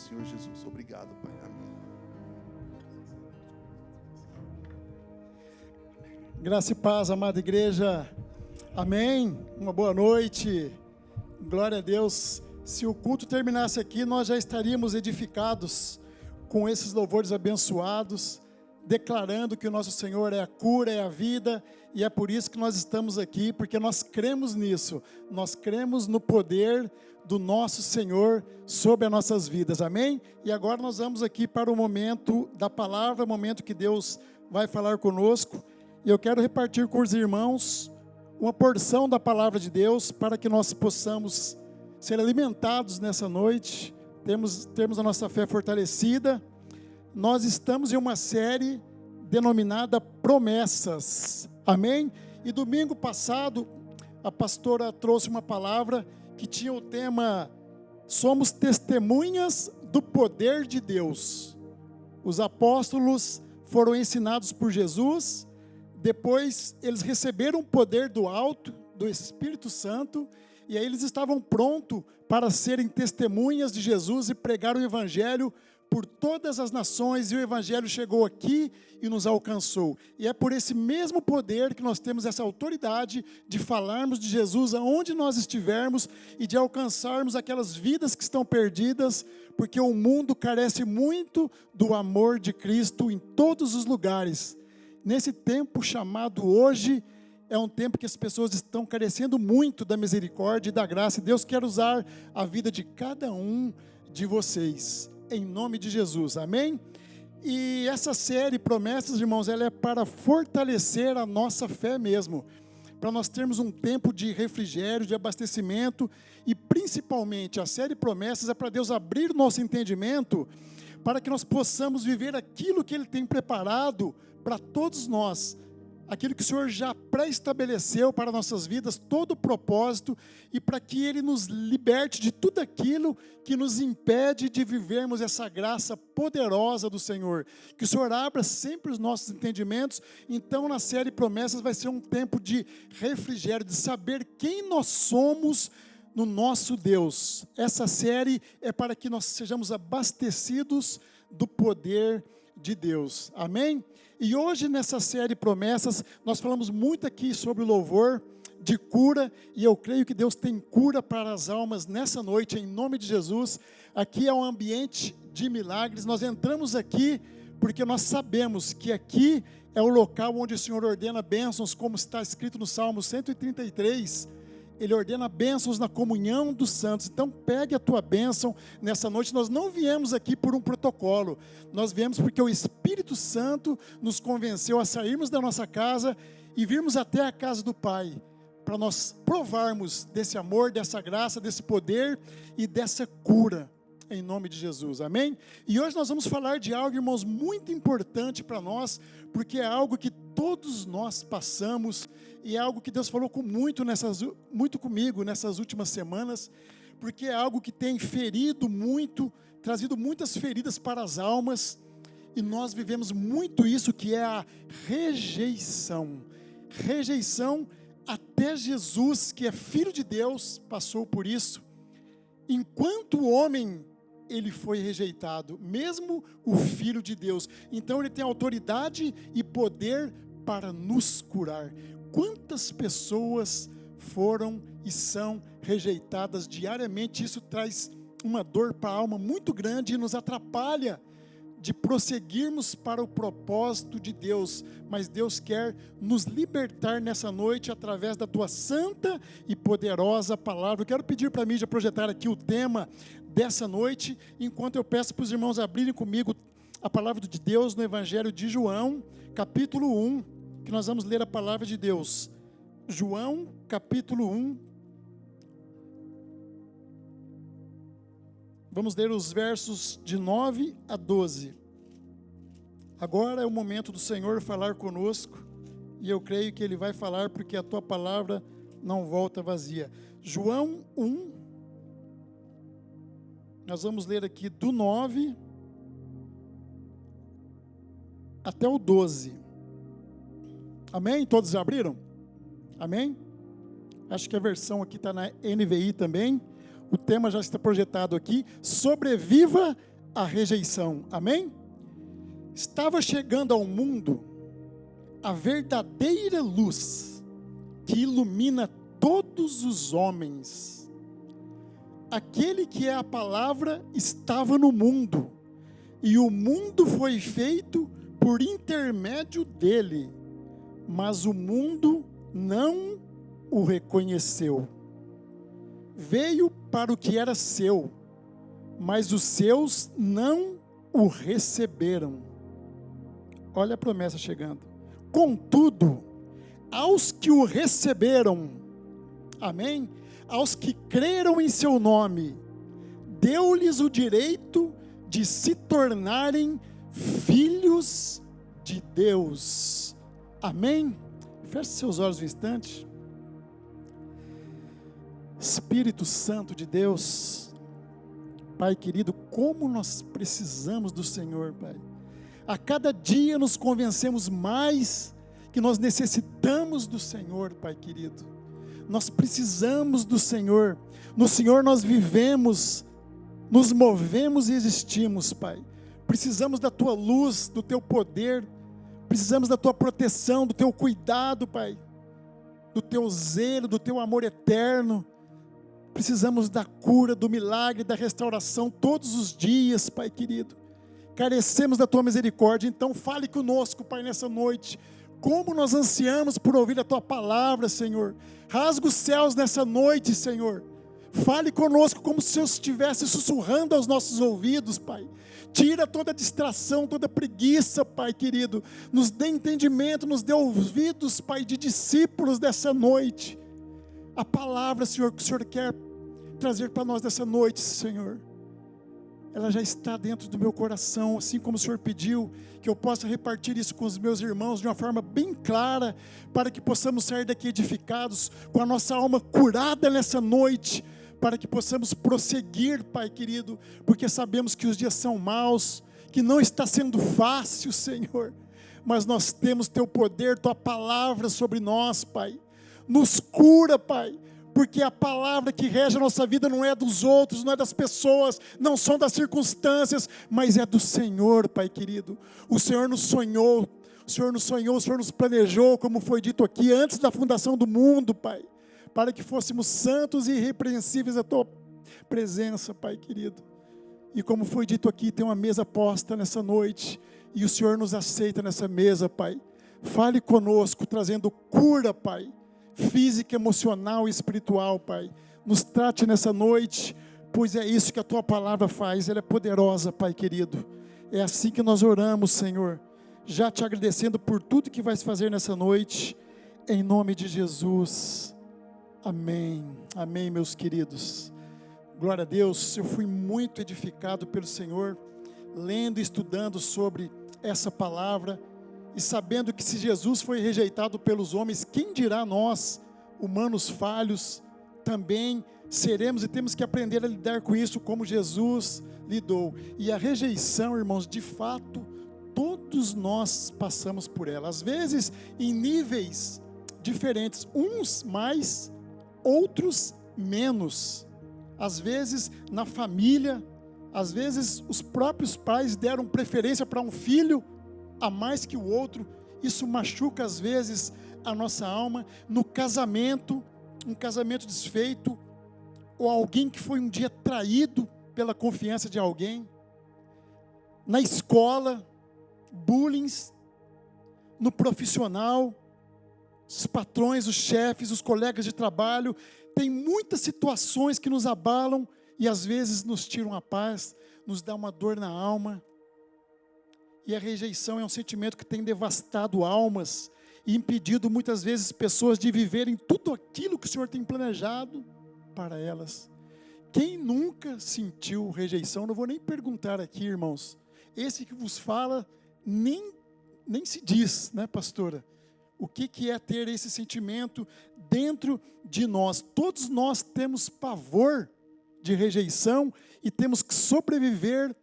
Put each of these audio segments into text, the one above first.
Senhor Jesus. Obrigado, Pai. Amém. Graça e paz, amada igreja. Amém. Uma boa noite. Glória a Deus. Se o culto terminasse aqui, nós já estaríamos edificados com esses louvores abençoados, declarando que o nosso Senhor é a cura, é a vida, e é por isso que nós estamos aqui, porque nós cremos nisso. Nós cremos no poder do nosso Senhor sobre as nossas vidas. Amém? E agora nós vamos aqui para o momento da palavra, o momento que Deus vai falar conosco. E eu quero repartir com os irmãos uma porção da palavra de Deus para que nós possamos ser alimentados nessa noite, termos a nossa fé fortalecida. Nós estamos em uma série denominada Promessas, amém? E domingo passado, a pastora trouxe uma palavra que tinha o tema Somos testemunhas do poder de Deus. Os apóstolos foram ensinados por Jesus, depois eles receberam o poder do alto, do Espírito Santo, e aí eles estavam prontos para serem testemunhas de Jesus e pregar o Evangelho por todas as nações, e o Evangelho chegou aqui e nos alcançou. E é por esse mesmo poder que nós temos essa autoridade de falarmos de Jesus aonde nós estivermos e de alcançarmos aquelas vidas que estão perdidas, porque o mundo carece muito do amor de Cristo em todos os lugares. Nesse tempo chamado hoje, é um tempo que as pessoas estão carecendo muito da misericórdia e da graça, e Deus quer usar a vida de cada um de vocês, em nome de Jesus, amém? E essa série Promessas, irmãos, ela é para fortalecer a nossa fé mesmo, para nós termos um tempo de refrigério, de abastecimento, e principalmente a série Promessas é para Deus abrir o nosso entendimento, para que nós possamos viver aquilo que Ele tem preparado para todos nós, aquilo que o Senhor já pré-estabeleceu para nossas vidas, todo o propósito, e para que Ele nos liberte de tudo aquilo que nos impede de vivermos essa graça poderosa do Senhor. Que o Senhor abra sempre os nossos entendimentos. Então, na série Promessas vai ser um tempo de refrigério, de saber quem nós somos no nosso Deus. Essa série é para que nós sejamos abastecidos do poder de Deus. Amém? E hoje nessa série Promessas, nós falamos muito aqui sobre o louvor de cura, e eu creio que Deus tem cura para as almas nessa noite, em nome de Jesus. Aqui é um ambiente de milagres, nós entramos aqui porque nós sabemos que aqui é o local onde o Senhor ordena bênçãos, como está escrito no Salmo 133, Ele ordena bênçãos na comunhão dos santos. Então pegue a tua bênção nessa noite. Nós não viemos aqui por um protocolo, nós viemos porque o Espírito Santo nos convenceu a sairmos da nossa casa e virmos até a casa do Pai, para nós provarmos desse amor, dessa graça, desse poder e dessa cura, em nome de Jesus, amém? E hoje nós vamos falar de algo, irmãos, muito importante para nós, porque é algo que todos nós passamos, e é algo que Deus falou muito comigo nessas últimas semanas, porque é algo que tem ferido muito, trazido muitas feridas para as almas, e nós vivemos muito isso, que é a rejeição. Rejeição, até Jesus, que é Filho de Deus, passou por isso. Enquanto o homem, ele foi rejeitado, mesmo o Filho de Deus. Então ele tem autoridade e poder para nos curar. Quantas pessoas foram e são rejeitadas diariamente? Isso traz uma dor para a alma muito grande e nos atrapalha de prosseguirmos para o propósito de Deus. Mas Deus quer nos libertar nessa noite através da tua santa e poderosa palavra. Eu quero pedir para a mídia projetar aqui o tema dessa noite, enquanto eu peço para os irmãos abrirem comigo a palavra de Deus no Evangelho de João, capítulo 1, que nós vamos ler a palavra de Deus. João, capítulo 1. Vamos ler os versos de 9 a 12. Agora é o momento do Senhor falar conosco, e eu creio que Ele vai falar, porque a tua palavra não volta vazia. João 1, nós vamos ler aqui do 9 até o 12. Amém? Todos já abriram? Amém? Acho que a versão aqui está na NVI também. O tema já está projetado aqui. Sobreviva a rejeição. Amém? Estava chegando ao mundo a verdadeira luz que ilumina todos os homens. Aquele que é a palavra estava no mundo, e o mundo foi feito por intermédio dele, mas o mundo não o reconheceu. Veio para o que era seu, mas os seus não o receberam. Olha a promessa chegando. Contudo, aos que o receberam, amém? Aos que creram em seu nome, deu-lhes o direito de se tornarem filhos de Deus. Amém? Feche seus olhos um instante. Espírito Santo de Deus, Pai querido, como nós precisamos do Senhor, Pai. A cada dia nos convencemos mais que nós necessitamos do Senhor, Pai querido. Nós precisamos do Senhor. No Senhor nós vivemos, nos movemos e existimos, Pai. Precisamos da Tua luz, do Teu poder. Precisamos da Tua proteção, do Teu cuidado, Pai. Do Teu zelo, do Teu amor eterno. Precisamos da cura, do milagre, da restauração todos os dias, Pai querido. Carecemos da Tua misericórdia, então fale conosco, Pai, nessa noite. Como nós ansiamos por ouvir a Tua palavra, Senhor. Rasga os céus nessa noite, Senhor. Fale conosco como se eu estivesse sussurrando aos nossos ouvidos, Pai. Tira toda distração, toda preguiça, Pai querido. Nos dê entendimento, nos dê ouvidos, Pai, de discípulos dessa noite. A palavra, Senhor, que o Senhor quer trazer para nós nessa noite, Senhor, ela já está dentro do meu coração, assim como o Senhor pediu, que eu possa repartir isso com os meus irmãos de uma forma bem clara, para que possamos sair daqui edificados, com a nossa alma curada nessa noite, para que possamos prosseguir, Pai querido, porque sabemos que os dias são maus, que não está sendo fácil, Senhor, mas nós temos Teu poder, Tua palavra sobre nós, Pai. Nos cura, Pai, porque a palavra que rege a nossa vida não é dos outros, não é das pessoas, não são das circunstâncias, mas é do Senhor, Pai querido. O Senhor nos sonhou, o Senhor nos planejou, como foi dito aqui, antes da fundação do mundo, Pai, para que fôssemos santos e irrepreensíveis à Tua presença, Pai querido. E como foi dito aqui, tem uma mesa posta nessa noite, e o Senhor nos aceita nessa mesa, Pai. Fale conosco, trazendo cura, Pai, física, emocional e espiritual, Pai. Nos trate nessa noite, pois é isso que a Tua palavra faz, ela é poderosa, Pai querido. É assim que nós oramos, Senhor, já Te agradecendo por tudo que vais fazer nessa noite, em nome de Jesus. Amém, amém, meus queridos. Glória a Deus. Eu fui muito edificado pelo Senhor, lendo e estudando sobre essa palavra, e sabendo que se Jesus foi rejeitado pelos homens, quem dirá nós, humanos falhos, também seremos, e temos que aprender a lidar com isso como Jesus lidou. E a rejeição, irmãos, de fato, todos nós passamos por ela, às vezes em níveis diferentes, uns mais, outros menos. Às vezes na família, às vezes os próprios pais deram preferência para um filho a mais que o outro. Isso machuca às vezes a nossa alma. No casamento, um casamento desfeito, ou alguém que foi um dia traído pela confiança de alguém. Na escola, bullying. No profissional, os patrões, os chefes, os colegas de trabalho. Tem muitas situações que nos abalam e às vezes nos tiram a paz, nos dá uma dor na alma. E a rejeição é um sentimento que tem devastado almas e impedido muitas vezes pessoas de viverem tudo aquilo que o Senhor tem planejado para elas. Quem nunca sentiu rejeição? Não vou nem perguntar aqui, irmãos. Esse que vos fala nem se diz, né, pastora? O que é ter esse sentimento dentro de nós? Todos nós temos pavor de rejeição e temos que sobreviver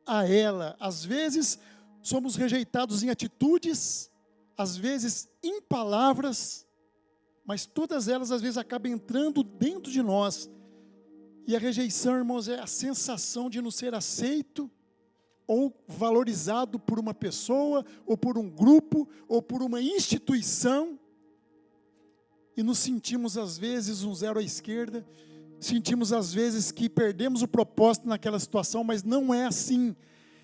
a ela. Às vezes somos rejeitados em atitudes, às vezes em palavras, mas todas elas às vezes acabam entrando dentro de nós. E a rejeição, irmãos, é a sensação de não ser aceito ou valorizado por uma pessoa, ou por um grupo, ou por uma instituição, e nos sentimos às vezes um zero à esquerda, sentimos às vezes que perdemos o propósito naquela situação, mas não é assim.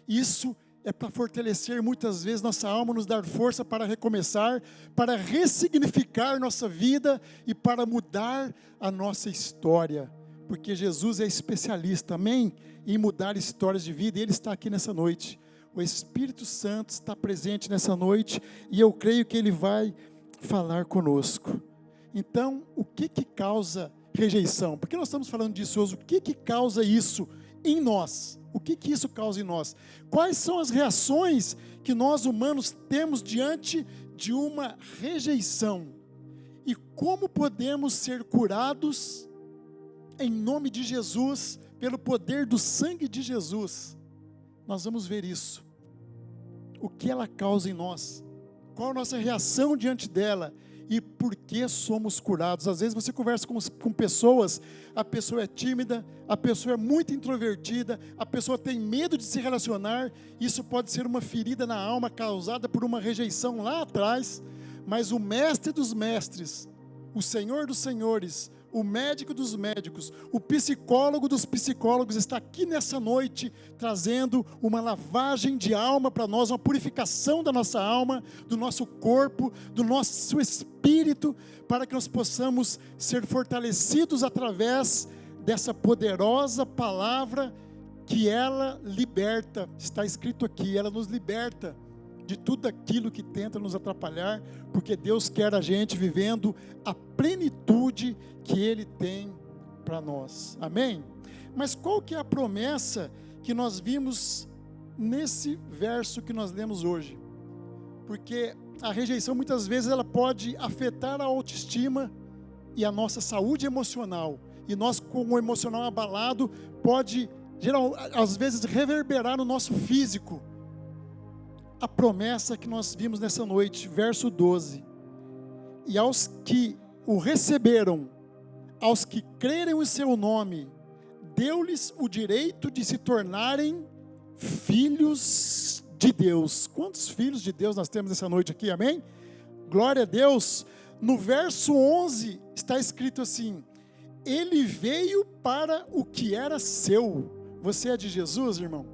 Isso é para fortalecer muitas vezes nossa alma, nos dar força para recomeçar, para ressignificar nossa vida e para mudar a nossa história, porque Jesus é especialista, amém? Em mudar histórias de vida, e Ele está aqui nessa noite. O Espírito Santo está presente nessa noite, e eu creio que Ele vai falar conosco. Então, o que causa rejeição? Porque nós estamos falando disso hoje, o que causa isso em nós? O que isso causa em nós? Quais são as reações que nós humanos temos diante de uma rejeição? E como podemos ser curados em nome de Jesus, pelo poder do sangue de Jesus? Nós vamos ver isso. O que ela causa em nós? Qual a nossa reação diante dela? E por que somos curados? Às vezes você conversa com pessoas, a pessoa é tímida, a pessoa é muito introvertida, a pessoa tem medo de se relacionar. Isso pode ser uma ferida na alma causada por uma rejeição lá atrás, mas o mestre dos mestres, o Senhor dos senhores, o médico dos médicos, o psicólogo dos psicólogos está aqui nessa noite, trazendo uma lavagem de alma para nós, uma purificação da nossa alma, do nosso corpo, do nosso espírito, para que nós possamos ser fortalecidos através dessa poderosa palavra que ela liberta. Está escrito aqui, ela nos liberta de tudo aquilo que tenta nos atrapalhar, porque Deus quer a gente vivendo a plenitude que Ele tem para nós, amém? Mas qual que é a promessa que nós vimos nesse verso que nós lemos hoje? Porque a rejeição muitas vezes ela pode afetar a autoestima e a nossa saúde emocional, e nós com o emocional abalado pode, às vezes, reverberar no nosso físico. A promessa que nós vimos nessa noite, verso 12: e aos que o receberam, aos que crerem em seu nome, deu-lhes o direito de se tornarem filhos de Deus. Quantos filhos de Deus nós temos essa noite aqui, amém? Glória a Deus. No verso 11 está escrito assim: Ele veio para o que era seu. Você é de Jesus, irmão?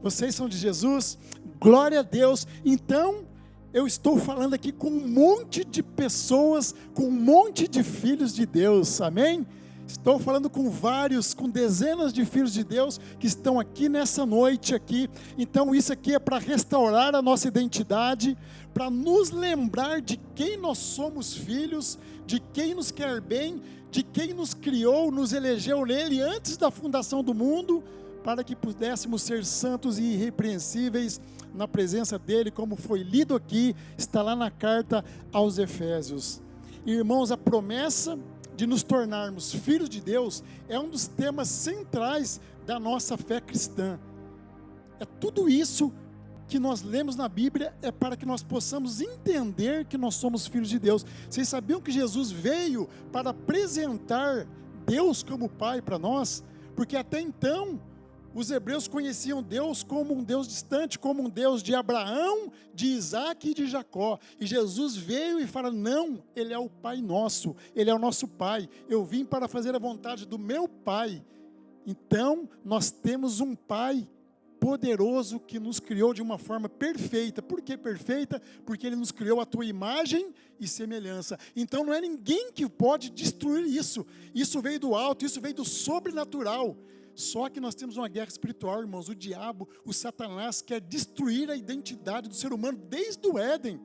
Vocês são de Jesus? Glória a Deus. Então, eu estou falando aqui com um monte de pessoas, com um monte de filhos de Deus, amém? Estou falando com vários, com dezenas de filhos de Deus que estão aqui nessa noite aqui. Então isso aqui é para restaurar a nossa identidade, para nos lembrar de quem nós somos filhos, de quem nos quer bem, de quem nos criou, nos elegeu nele antes da fundação do mundo, para que pudéssemos ser santos e irrepreensíveis na presença dele, como foi lido aqui, está lá na carta aos Efésios. Irmãos, a promessa de nos tornarmos filhos de Deus é um dos temas centrais da nossa fé cristã. É tudo isso que nós lemos na Bíblia, é para que nós possamos entender que nós somos filhos de Deus. Vocês sabiam que Jesus veio para apresentar Deus como Pai para nós? Porque até então os hebreus conheciam Deus como um Deus distante, como um Deus de Abraão, de Isaac e de Jacó. E Jesus veio e fala: não, Ele é o Pai nosso, Ele é o nosso Pai. Eu vim para fazer a vontade do meu Pai. Então, nós temos um Pai poderoso que nos criou de uma forma perfeita. Por que perfeita? Porque Ele nos criou à tua imagem e semelhança. Então, não é ninguém que pode destruir isso. Isso veio do alto, isso veio do sobrenatural. Só que nós temos uma guerra espiritual, irmãos. O diabo, o Satanás, quer destruir a identidade do ser humano desde o Éden,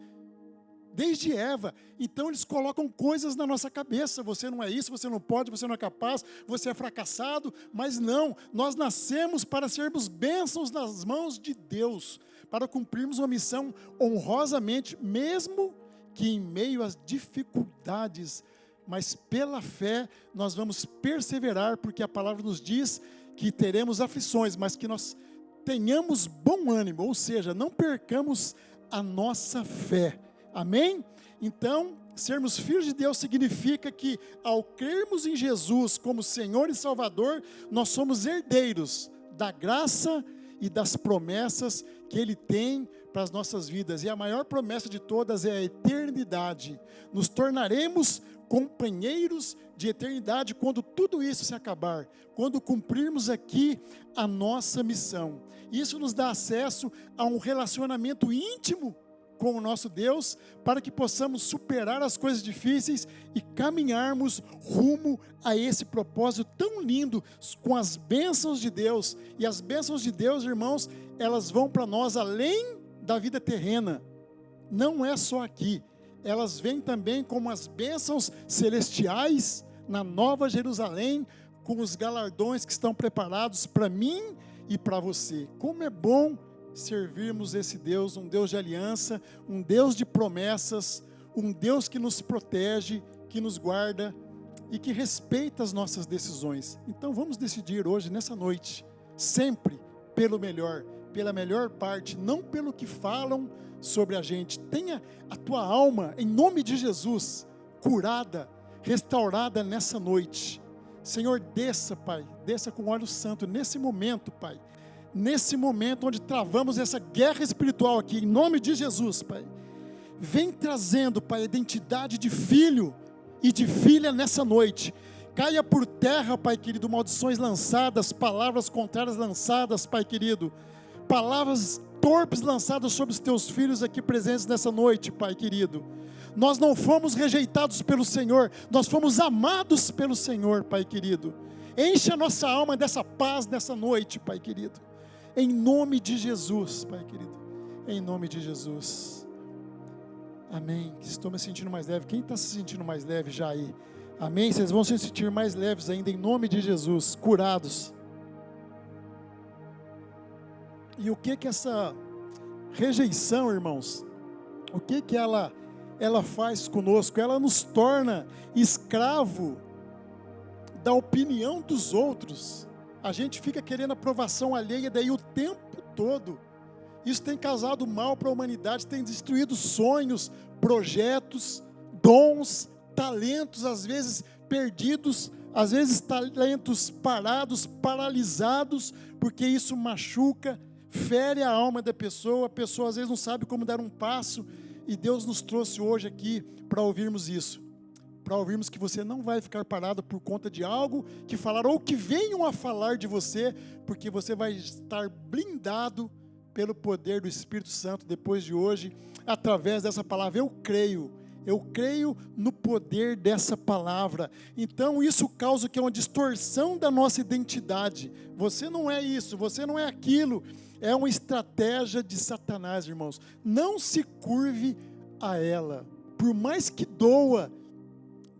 desde Eva. Então eles colocam coisas na nossa cabeça: você não é isso, você não pode, você não é capaz, você é fracassado. Mas não, nós nascemos para sermos bênçãos nas mãos de Deus, para cumprirmos uma missão honrosamente, mesmo que em meio às dificuldades. Mas pela fé nós vamos perseverar, porque a palavra nos diz que teremos aflições, mas que nós tenhamos bom ânimo, ou seja, não percamos a nossa fé, amém? Então, sermos filhos de Deus significa que, ao crermos em Jesus como Senhor e Salvador, nós somos herdeiros da graça e das promessas que Ele tem para as nossas vidas. E a maior promessa de todas é a eternidade. Nos tornaremos companheiros de eternidade quando tudo isso se acabar, quando cumprirmos aqui a nossa missão. Isso nos dá acesso a um relacionamento íntimo com o nosso Deus, para que possamos superar as coisas difíceis e caminharmos rumo a esse propósito tão lindo, com as bênçãos de Deus. E as bênçãos de Deus, irmãos, elas vão para nós além da vida terrena, não é só aqui, elas vêm também como as bênçãos celestiais, na Nova Jerusalém, com os galardões que estão preparados para mim e para você. Como é bom servirmos esse Deus, um Deus de aliança, um Deus de promessas, um Deus que nos protege, que nos guarda e que respeita as nossas decisões. Então vamos decidir hoje, nessa noite, sempre pelo melhor, pela melhor parte, não pelo que falam sobre a gente. Tenha a tua alma, em nome de Jesus, curada, restaurada nessa noite. Senhor, desça, Pai, desça com óleo santo nesse momento, Pai. Nesse momento onde travamos essa guerra espiritual aqui, em nome de Jesus, Pai. Vem trazendo, Pai, a identidade de filho e de filha nessa noite. Caia por terra, Pai querido, maldições lançadas, palavras contrárias lançadas, Pai querido. Palavras torpes lançadas sobre os teus filhos aqui presentes nessa noite, Pai querido. Nós não fomos rejeitados pelo Senhor, nós fomos amados pelo Senhor, Pai querido. Enche a nossa alma dessa paz nessa noite, Pai querido. Em nome de Jesus, Pai querido. Em nome de Jesus. Amém. Estou me sentindo mais leve. Quem está se sentindo mais leve já aí? Amém. Vocês vão se sentir mais leves ainda em nome de Jesus. Curados. E o que essa rejeição, irmãos? O que ela faz conosco? Ela nos torna escravo da opinião dos outros. A gente fica querendo aprovação alheia daí o tempo todo. Isso tem causado mal para a humanidade, tem destruído sonhos, projetos, dons, talentos, às vezes perdidos, às vezes talentos parados, paralisados, porque isso machuca, fere a alma da pessoa. A pessoa às vezes não sabe como dar um passo, e Deus nos trouxe hoje aqui para ouvirmos isso. Para ouvirmos que você não vai ficar parado por conta de algo que falaram ou que venham a falar de você, porque você vai estar blindado pelo poder do Espírito Santo depois de hoje, através dessa palavra. Eu creio no poder dessa palavra. Então isso causa que é uma distorção da nossa identidade. Você não é isso, você não é aquilo. É uma estratégia de Satanás, irmãos. Não se curve a ela. Por mais que doa,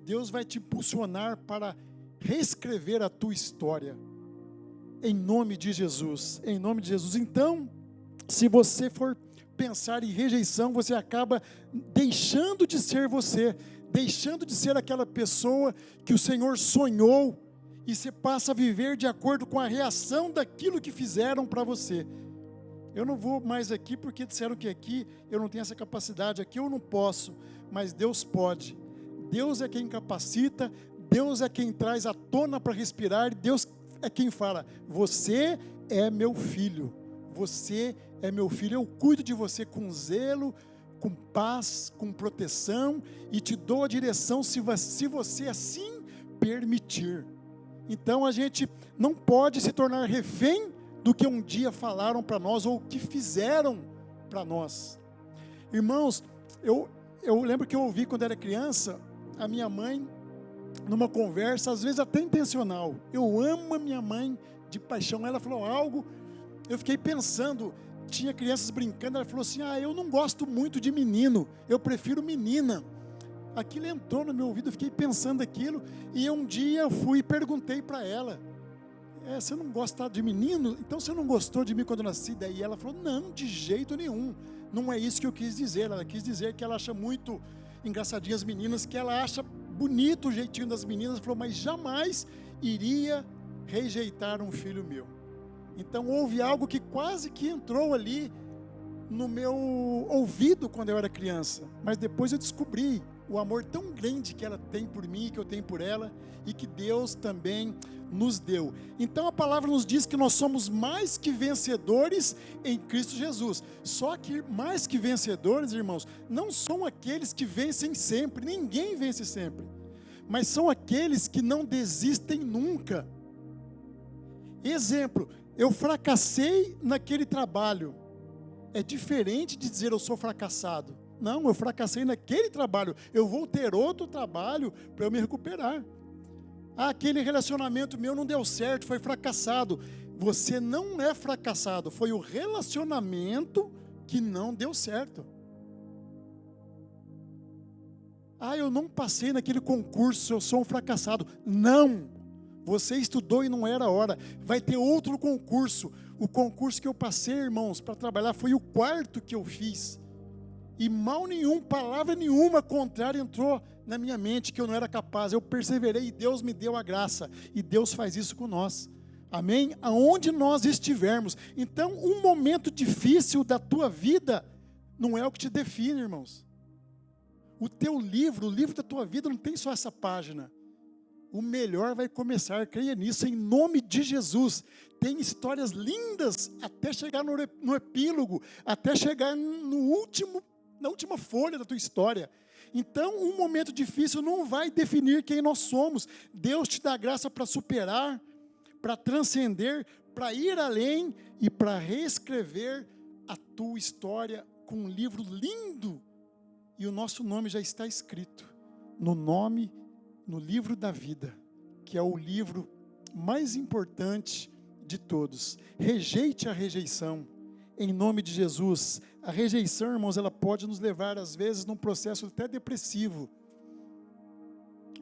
Deus vai te impulsionar para reescrever a tua história. Em nome de Jesus. Em nome de Jesus. Então, se você for pensar em rejeição, você acaba deixando de ser você, deixando de ser aquela pessoa que o Senhor sonhou, e você passa a viver de acordo com a reação daquilo que fizeram para você. Eu não vou mais aqui porque disseram que aqui eu não tenho essa capacidade, aqui eu não posso, mas Deus pode. Deus é quem capacita, Deus é quem traz à tona para respirar, Deus é quem fala: você é meu filho, você é meu filho, eu cuido de você com zelo, com paz, com proteção, e te dou a direção se você assim permitir. Então a gente não pode se tornar refém do que um dia falaram para nós, ou o que fizeram para nós. Irmãos, eu lembro que eu ouvi quando era criança, a minha mãe, numa conversa, às vezes até intencional, eu amo a minha mãe de paixão, ela falou algo, eu fiquei pensando, tinha crianças brincando, ela falou assim: eu não gosto muito de menino, eu prefiro menina. Aquilo entrou no meu ouvido, eu fiquei pensando aquilo, e um dia eu fui e perguntei para ela: você não gosta de menino? Então você não gostou de mim quando eu nasci? Daí ela falou: não, de jeito nenhum, não é isso que eu quis dizer. Ela quis dizer que ela acha muito engraçadinhas as meninas, que ela acha bonito o jeitinho das meninas. Ela falou: mas jamais iria rejeitar um filho meu. Então houve algo que quase que entrou ali no meu ouvido quando eu era criança, mas depois eu descobri o amor tão grande que ela tem por mim, que eu tenho por ela, e que Deus também nos deu. Então a palavra nos diz que nós somos mais que vencedores em Cristo Jesus. Só que mais que vencedores, irmãos, não são aqueles que vencem sempre, ninguém vence sempre, mas são aqueles que não desistem nunca. Exemplo, eu fracassei naquele trabalho. É diferente de dizer eu sou fracassado. Não, eu fracassei naquele trabalho. Eu vou ter outro trabalho para eu me recuperar. Aquele relacionamento meu não deu certo, foi fracassado. Você não é fracassado, foi o relacionamento que não deu certo. Eu não passei naquele concurso, eu sou um fracassado. Não, você estudou e não era a hora. Vai ter outro concurso. O concurso que eu passei, irmãos, para trabalhar foi o quarto que eu fiz. E mal nenhum, palavra nenhuma contrária entrou na minha mente que eu não era capaz. Eu perseverei e Deus me deu a graça. E Deus faz isso com nós. Amém? Aonde nós estivermos. Então, um momento difícil da tua vida não é o que te define, irmãos. O teu livro, o livro da tua vida não tem só essa página. O melhor vai começar, creia nisso, em nome de Jesus. Tem histórias lindas até chegar no epílogo, até chegar na última folha da tua história. Então, um momento difícil não vai definir quem nós somos. Deus te dá graça para superar, para transcender, para ir além e para reescrever a tua história com um livro lindo. E o nosso nome já está escrito no livro da vida, que é o livro mais importante de todos. Rejeite a rejeição, em nome de Jesus. A rejeição, irmãos, ela pode nos levar, às vezes, num processo até depressivo.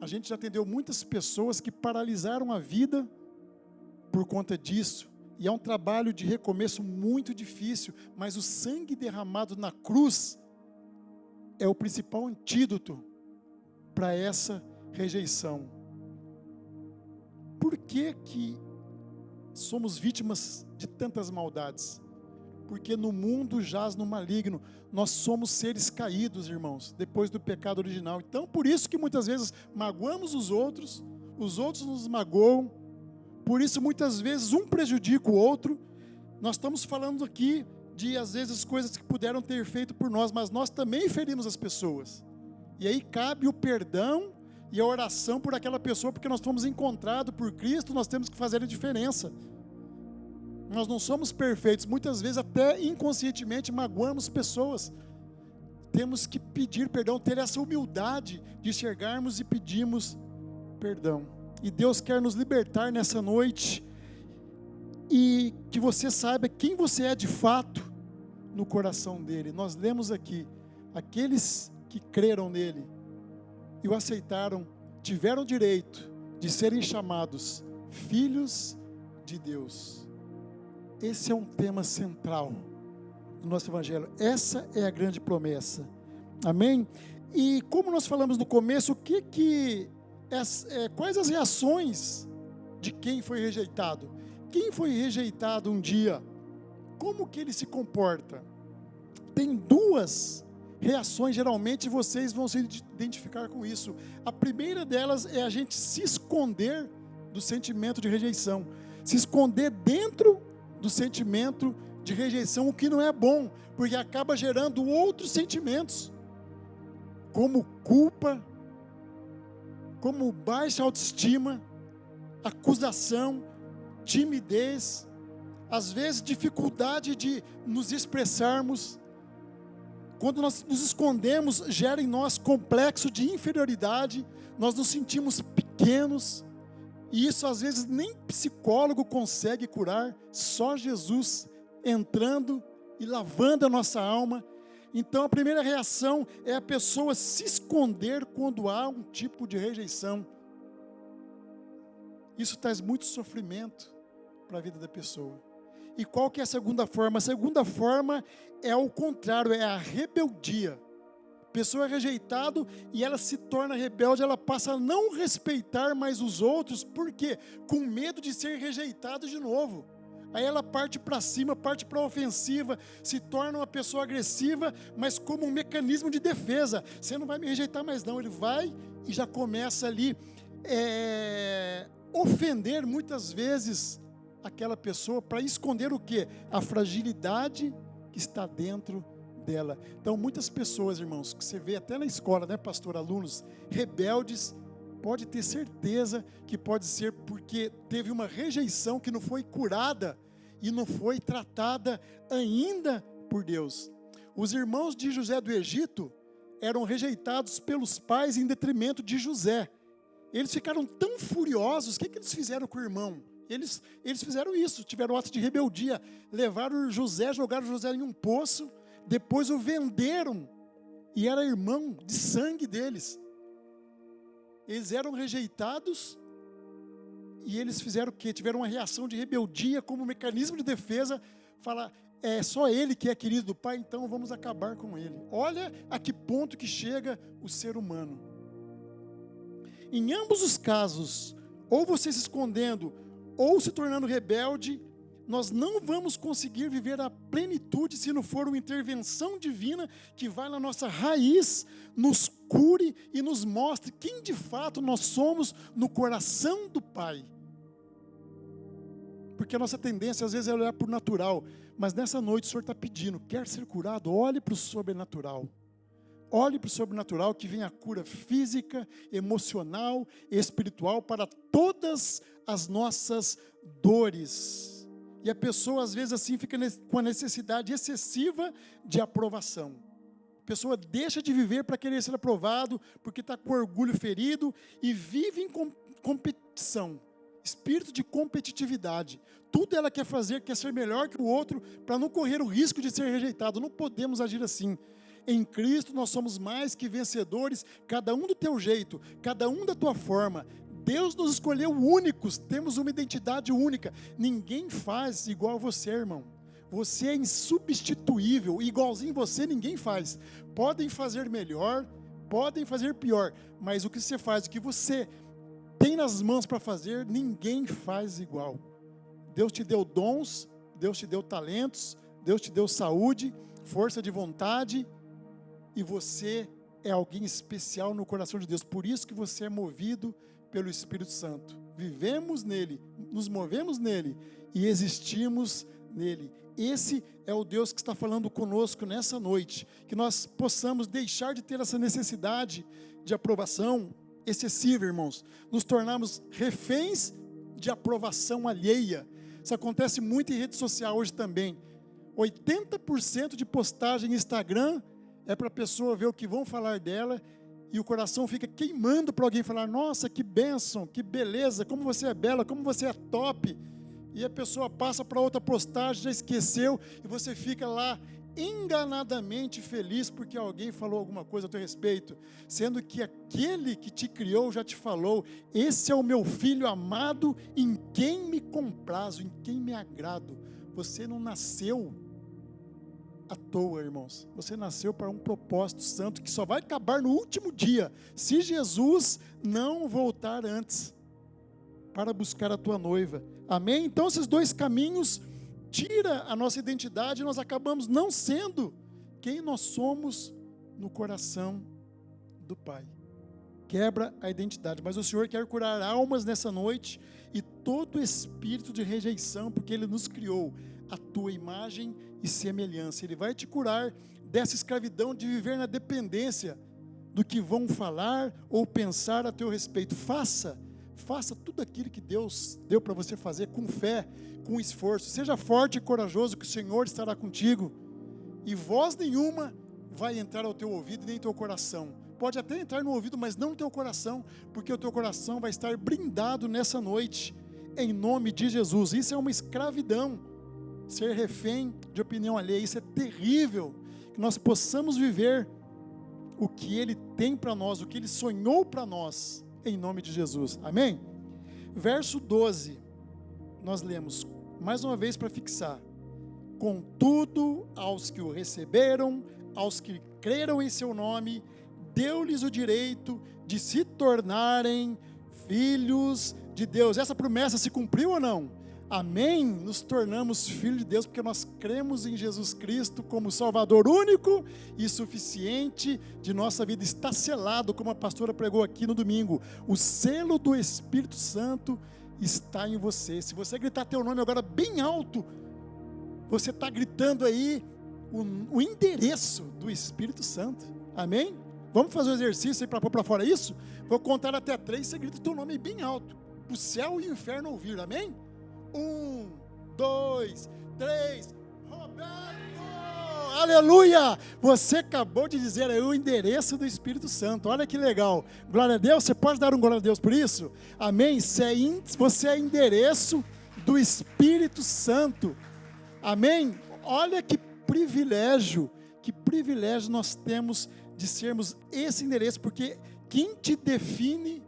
A gente já atendeu muitas pessoas que paralisaram a vida por conta disso. E é um trabalho de recomeço muito difícil, mas o sangue derramado na cruz é o principal antídoto para essa rejeição. Por que somos vítimas de tantas maldades? Porque no mundo jaz no maligno. Nós somos seres caídos, irmãos, depois do pecado original. Então, por isso que muitas vezes magoamos os outros nos magoam. Por isso, muitas vezes, um prejudica o outro. Nós estamos falando aqui de, às vezes, coisas que puderam ter feito por nós, mas nós também ferimos as pessoas. E aí cabe o perdão e a oração por aquela pessoa, porque nós fomos encontrados por Cristo, nós temos que fazer a diferença. Nós não somos perfeitos, muitas vezes até inconscientemente magoamos pessoas. Temos que pedir perdão, ter essa humildade de enxergarmos e pedirmos perdão. E Deus quer nos libertar nessa noite, e que você saiba quem você é de fato no coração dele. Nós lemos aqui, aqueles que creram nele e o aceitaram, tiveram direito de serem chamados filhos de Deus. Esse é um tema central do nosso evangelho. Essa é a grande promessa. Amém? E como nós falamos no começo, quais as reações de quem foi rejeitado? Quem foi rejeitado um dia? Como que ele se comporta? Tem duas reações, geralmente vocês vão se identificar com isso. A primeira delas é a gente se esconder do sentimento de rejeição. Se esconder dentro do sentimento de rejeição, o que não é bom, porque acaba gerando outros sentimentos, como culpa, como baixa autoestima, acusação, timidez, às vezes dificuldade de nos expressarmos. Quando nós nos escondemos, gera em nós complexo de inferioridade, nós nos sentimos pequenos, e isso às vezes nem psicólogo consegue curar, só Jesus entrando e lavando a nossa alma. Então a primeira reação é a pessoa se esconder quando há um tipo de rejeição. Isso traz muito sofrimento para a vida da pessoa. E qual que é a segunda forma? A segunda forma é o contrário, é a rebeldia. A pessoa é rejeitada e ela se torna rebelde, ela passa a não respeitar mais os outros. Por quê? Com medo de ser rejeitado de novo. Aí ela parte para cima, parte para a ofensiva, se torna uma pessoa agressiva, mas como um mecanismo de defesa. Você não vai me rejeitar mais não. Ele vai e já começa ali ofender muitas vezes aquela pessoa para esconder o quê? A fragilidade que está dentro dela. Então muitas pessoas, irmãos, que você vê até na escola, né, pastor, alunos rebeldes, pode ter certeza que pode ser porque teve uma rejeição que não foi curada e não foi tratada ainda por Deus. Os irmãos de José do Egito eram rejeitados pelos pais em detrimento de José. Eles ficaram tão furiosos, o que eles fizeram com o irmão? Eles fizeram isso, tiveram ato de rebeldia, levaram José, jogaram José em um poço, depois o venderam, e era irmão de sangue deles. Eles eram rejeitados, e eles fizeram o quê? Tiveram uma reação de rebeldia como mecanismo de defesa, falar, é só ele que é querido do Pai, então vamos acabar com ele. Olha a que ponto que chega o ser humano. Em ambos os casos, ou você se escondendo, ou se tornando rebelde, nós não vamos conseguir viver a plenitude se não for uma intervenção divina que vai na nossa raiz, nos cure e nos mostre quem de fato nós somos no coração do Pai. Porque a nossa tendência às vezes é olhar para o natural, mas nessa noite o Senhor está pedindo, quer ser curado? Olhe para o sobrenatural. Olhe para o sobrenatural que vem a cura física, emocional e espiritual para todas as nossas dores. E a pessoa às vezes assim fica com a necessidade excessiva de aprovação. A pessoa deixa de viver para querer ser aprovado, porque está com orgulho ferido e vive em competição. Espírito de competitividade. Tudo ela quer fazer, quer ser melhor que o outro, para não correr o risco de ser rejeitado. Não podemos agir assim. Em Cristo nós somos mais que vencedores, cada um do teu jeito, cada um da tua forma. Deus nos escolheu únicos, temos uma identidade única. Ninguém faz igual a você, irmão. Você é insubstituível, igualzinho você ninguém faz. Podem fazer melhor, podem fazer pior, mas o que você faz, o que você tem nas mãos para fazer, ninguém faz igual. Deus te deu dons, Deus te deu talentos, Deus te deu saúde, força de vontade, e você é alguém especial no coração de Deus. Por isso que você é movido pelo Espírito Santo. Vivemos nele, nos movemos nele e existimos nele. Esse é o Deus que está falando conosco nessa noite. Que nós possamos deixar de ter essa necessidade de aprovação excessiva, irmãos. Nos tornarmos reféns de aprovação alheia. Isso acontece muito em rede social hoje também. 80% de postagem em Instagram é para a pessoa ver o que vão falar dela, e o coração fica queimando para alguém falar, nossa, que bênção, que beleza, como você é bela, como você é top. E a pessoa passa para outra postagem, já esqueceu, e você fica lá enganadamente feliz porque alguém falou alguma coisa a teu respeito, sendo que aquele que te criou já te falou, esse é o meu filho amado, em quem me comprazo, em quem me agrado. Você não nasceu à toa, irmãos. Você nasceu para um propósito santo que só vai acabar no último dia, se Jesus não voltar antes para buscar a tua noiva. Amém? Então esses dois caminhos tira a nossa identidade e nós acabamos não sendo quem nós somos no coração do Pai. Quebra a identidade, mas o Senhor quer curar almas nessa noite e todo espírito de rejeição, porque Ele nos criou a tua imagem e semelhança. Ele vai te curar dessa escravidão de viver na dependência do que vão falar ou pensar a teu respeito. Faça tudo aquilo que Deus deu para você fazer com fé, com esforço. Seja forte e corajoso, que o Senhor estará contigo. E voz nenhuma vai entrar ao teu ouvido, nem ao teu coração. Pode até entrar no ouvido, mas não no teu coração, porque o teu coração vai estar blindado nessa noite, em nome de Jesus. Isso é uma escravidão. Ser refém de opinião alheia, isso é terrível. Que nós possamos viver o que Ele tem para nós, o que Ele sonhou para nós, em nome de Jesus. Amém? Verso 12, nós lemos, mais uma vez para fixar. Contudo, aos que o receberam, aos que creram em seu nome, deu-lhes o direito de se tornarem filhos de Deus. Essa promessa se cumpriu ou não? Amém? Nos tornamos filhos de Deus porque nós cremos em Jesus Cristo como Salvador único e suficiente de nossa vida. Está selado, como a pastora pregou aqui no domingo. O selo do Espírito Santo está em você. Se você gritar teu nome agora bem alto, você está gritando aí o endereço do Espírito Santo. Amém? Vamos fazer um exercício aí para pôr para fora isso? Vou contar até 3, você grita teu nome bem alto, para o céu e o inferno ouvir. Amém? 1, 2, 3, Roberto! Aleluia! Você acabou de dizer aí o endereço do Espírito Santo. Olha que legal. Glória a Deus. Você pode dar um glória a Deus por isso? Amém? Você é endereço do Espírito Santo. Amém? Olha que privilégio nós temos de sermos esse endereço, porque quem te define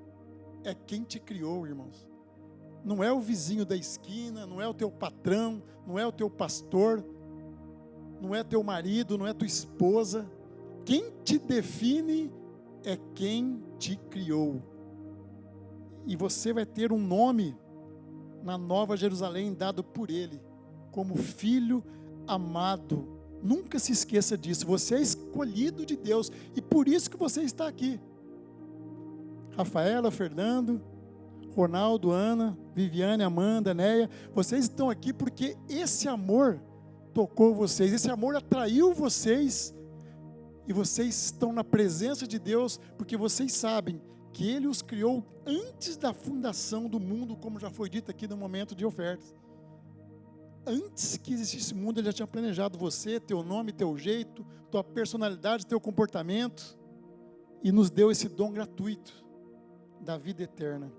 é quem te criou, irmãos. Não é o vizinho da esquina, não é o teu patrão, não é o teu pastor, não é teu marido, não é tua esposa. Quem te define é quem te criou. E você vai ter um nome na Nova Jerusalém dado por Ele, como filho amado. Nunca se esqueça disso. Você é escolhido de Deus e por isso que você está aqui. Rafaela, Fernando, Ronaldo, Ana, Viviane, Amanda, Neia, vocês estão aqui porque esse amor tocou vocês, esse amor atraiu vocês, e vocês estão na presença de Deus, porque vocês sabem que Ele os criou antes da fundação do mundo, como já foi dito aqui no momento de ofertas. Antes que existisse esse mundo, Ele já tinha planejado você, teu nome, teu jeito, tua personalidade, teu comportamento, e nos deu esse dom gratuito da vida eterna.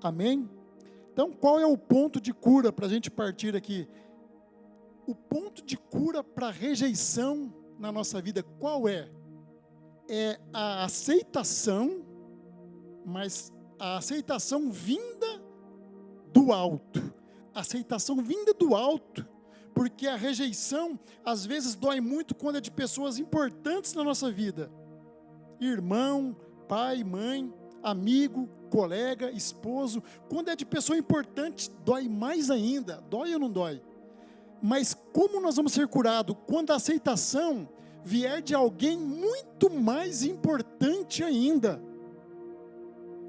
Amém? Então, qual é o ponto de cura para a gente partir aqui? O ponto de cura para a rejeição na nossa vida, qual é? É a aceitação, mas a aceitação vinda do alto. Aceitação vinda do alto, porque a rejeição às vezes dói muito quando é de pessoas importantes na nossa vida. Irmão, pai, mãe, amigo, colega, esposo. Quando é de pessoa importante, dói mais ainda. Dói ou não dói? Mas como nós vamos ser curados? Quando a aceitação vier de alguém muito mais importante ainda.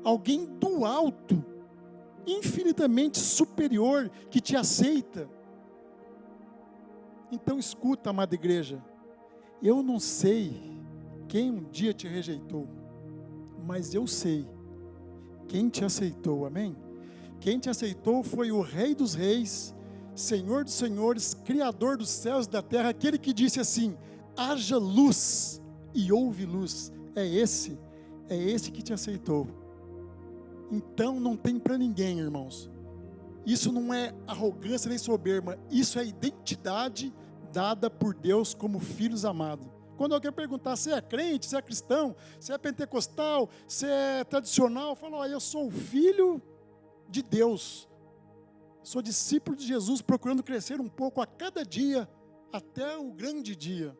Alguém do alto, infinitamente superior, que te aceita. Então escuta, amada igreja, eu não sei quem um dia te rejeitou, mas eu sei quem te aceitou, amém? Quem te aceitou foi o Rei dos Reis, Senhor dos Senhores, Criador dos céus e da terra, aquele que disse assim: haja luz, e houve luz. É esse que te aceitou. Então não tem para ninguém, irmãos. Isso não é arrogância nem soberba, isso é identidade dada por Deus como filhos amados. Quando alguém perguntar se é crente, se é cristão, se é pentecostal, se é tradicional, fala: eu sou filho de Deus, sou discípulo de Jesus, procurando crescer um pouco a cada dia, até o grande dia.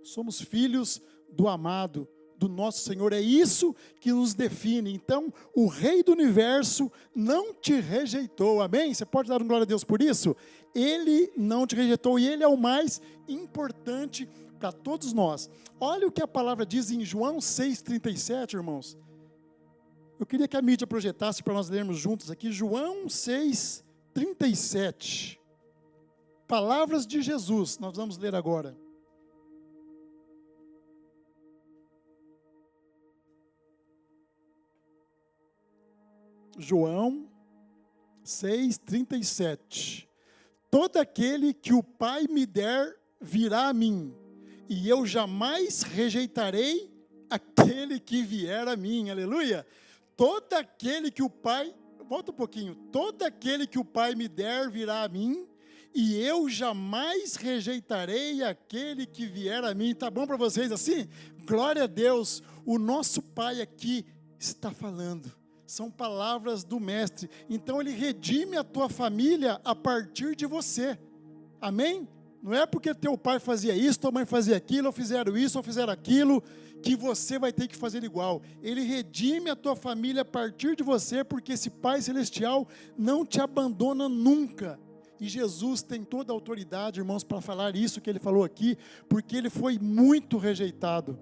Somos filhos do amado, do nosso Senhor, é isso que nos define. Então, o Rei do Universo não te rejeitou, amém? Você pode dar um glória a Deus por isso? Ele não te rejeitou e Ele é o mais importante para todos nós. Olha o que a palavra diz em João 6,37, irmãos. Eu queria que a mídia projetasse para nós lermos juntos aqui, João 6,37. Palavras de Jesus, nós vamos ler agora. João 6,37. Todo aquele que o Pai me der virá a mim, e eu jamais rejeitarei aquele que vier a mim. Aleluia! Todo aquele que o Pai, volta um pouquinho, todo aquele que o Pai me der virá a mim, e eu jamais rejeitarei aquele que vier a mim. Tá bom para vocês assim? Glória a Deus, o nosso Pai aqui está falando. São palavras do Mestre. Então Ele redime a tua família a partir de você. Amém? Não é porque teu pai fazia isso, tua mãe fazia aquilo, ou fizeram isso, ou fizeram aquilo, que você vai ter que fazer igual. Ele redime a tua família a partir de você, porque esse Pai Celestial não te abandona nunca. E Jesus tem toda a autoridade, irmãos, para falar isso que ele falou aqui, porque ele foi muito rejeitado.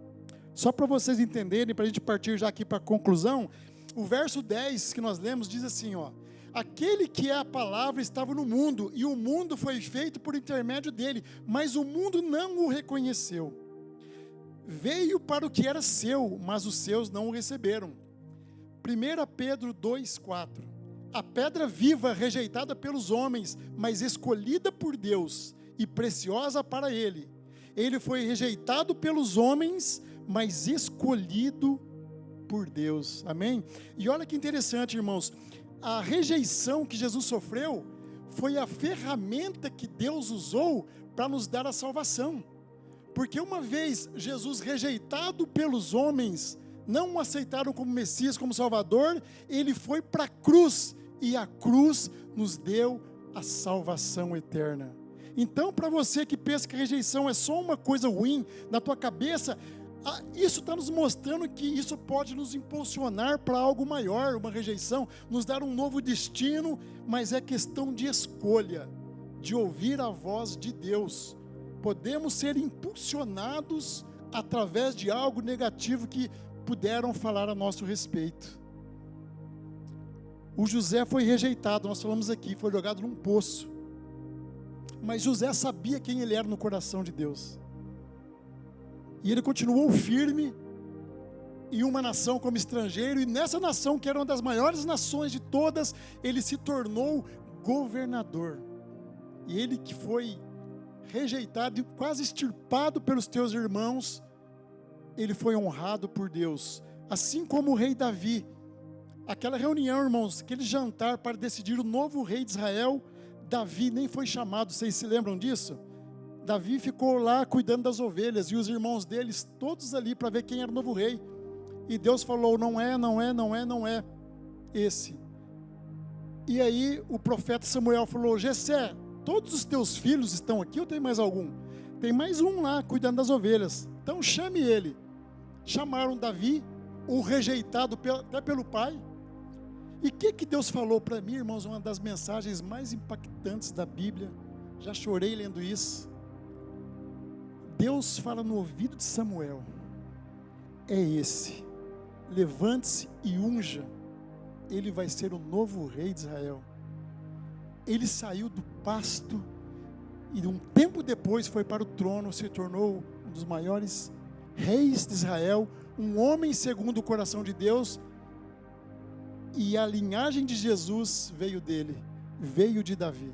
Só para vocês entenderem, para a gente partir já aqui para a conclusão, o verso 10 que nós lemos diz assim, ó: aquele que é a palavra estava no mundo, e o mundo foi feito por intermédio dele, mas o mundo não o reconheceu. Veio para o que era seu, mas os seus não o receberam. 1 Pedro 2,4: a pedra viva rejeitada pelos homens, mas escolhida por Deus e preciosa para ele. Ele foi rejeitado pelos homens, mas escolhido por Deus. Amém? E olha que interessante, irmãos. A rejeição que Jesus sofreu foi a ferramenta que Deus usou para nos dar a salvação. Porque uma vez Jesus rejeitado pelos homens, não o aceitaram como Messias, como Salvador, ele foi para a cruz, e a cruz nos deu a salvação eterna. Então, para você que pensa que a rejeição é só uma coisa ruim na tua cabeça, isso está nos mostrando que isso pode nos impulsionar para algo maior. Uma rejeição, nos dar um novo destino, mas é questão de escolha, de ouvir a voz de Deus. Podemos ser impulsionados através de algo negativo que puderam falar a nosso respeito. O José foi rejeitado, nós falamos aqui, foi jogado num poço. Mas José sabia quem ele era no coração de Deus. E ele continuou firme em uma nação como estrangeiro, e nessa nação, que era uma das maiores nações de todas, ele se tornou governador. E ele que foi rejeitado e quase extirpado pelos teus irmãos, ele foi honrado por Deus. Assim como o rei Davi, aquela reunião, irmãos, aquele jantar para decidir o novo rei de Israel, Davi nem foi chamado, vocês se lembram disso? Davi ficou lá cuidando das ovelhas, e os irmãos deles, todos ali para ver quem era o novo rei. E Deus falou: não é esse. E aí o profeta Samuel falou: Jessé, todos os teus filhos estão aqui ou tem mais algum? Tem mais um lá cuidando das ovelhas, então chame ele. Chamaram Davi, o rejeitado até pelo pai. E o que Deus falou para mim, irmãos? Uma das mensagens mais impactantes da Bíblia, já chorei lendo isso. Deus fala no ouvido de Samuel: é esse, levante-se e unja, ele vai ser o novo rei de Israel. Ele saiu do pasto e um tempo depois foi para o trono, se tornou um dos maiores reis de Israel, um homem segundo o coração de Deus. E a linhagem de Jesus veio dele, veio de Davi.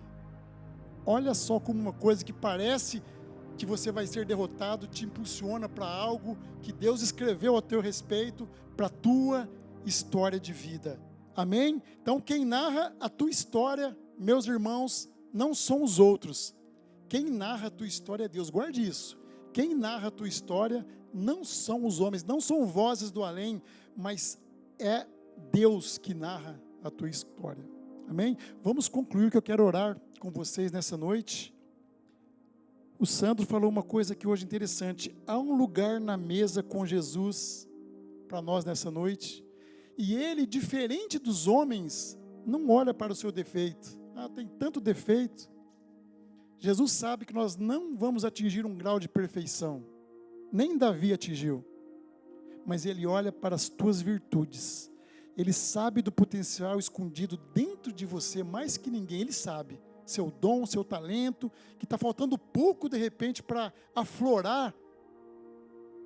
Olha só como uma coisa que parece que você vai ser derrotado te impulsiona para algo que Deus escreveu a teu respeito, para a tua história de vida. Amém? Então quem narra a tua história, meus irmãos, não são os outros. Quem narra a tua história é Deus. Guarde isso. Quem narra a tua história não são os homens, não são vozes do além, mas é Deus que narra a tua história. Amém? Vamos concluir, que eu quero orar com vocês nessa noite. O Sandro falou uma coisa aqui hoje interessante: há um lugar na mesa com Jesus para nós nessa noite, e ele, diferente dos homens, não olha para o seu defeito. Tem tanto defeito. Jesus sabe que nós não vamos atingir um grau de perfeição, nem Davi atingiu, mas ele olha para as tuas virtudes. Ele sabe do potencial escondido dentro de você mais que ninguém. Ele sabe seu dom, seu talento, que está faltando pouco de repente para aflorar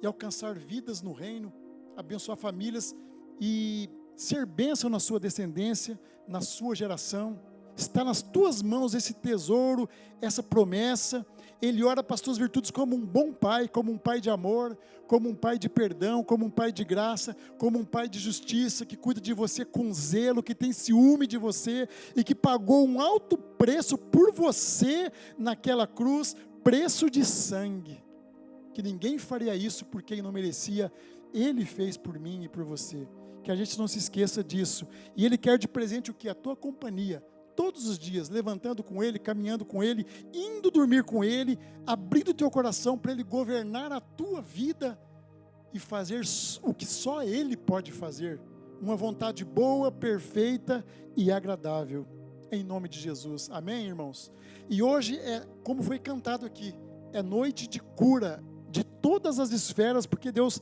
e alcançar vidas no reino, abençoar famílias e ser bênção na sua descendência, na sua geração. Está nas tuas mãos esse tesouro, essa promessa. Ele ora para as tuas virtudes como um bom pai, como um pai de amor, como um pai de perdão, como um pai de graça, como um pai de justiça, que cuida de você com zelo, que tem ciúme de você e que pagou um alto preço por você naquela cruz, preço de sangue, que ninguém faria isso por quem não merecia. Ele fez por mim e por você. Que a gente não se esqueça disso. E Ele quer de presente o que? A tua companhia. todos os dias, levantando com Ele, caminhando com Ele, indo dormir com Ele, abrindo o teu coração para Ele governar a tua vida e fazer o que só Ele pode fazer, uma vontade boa, perfeita e agradável, em nome de Jesus, amém, irmãos? E hoje como foi cantado aqui, é noite de cura de todas as esferas, porque Deus,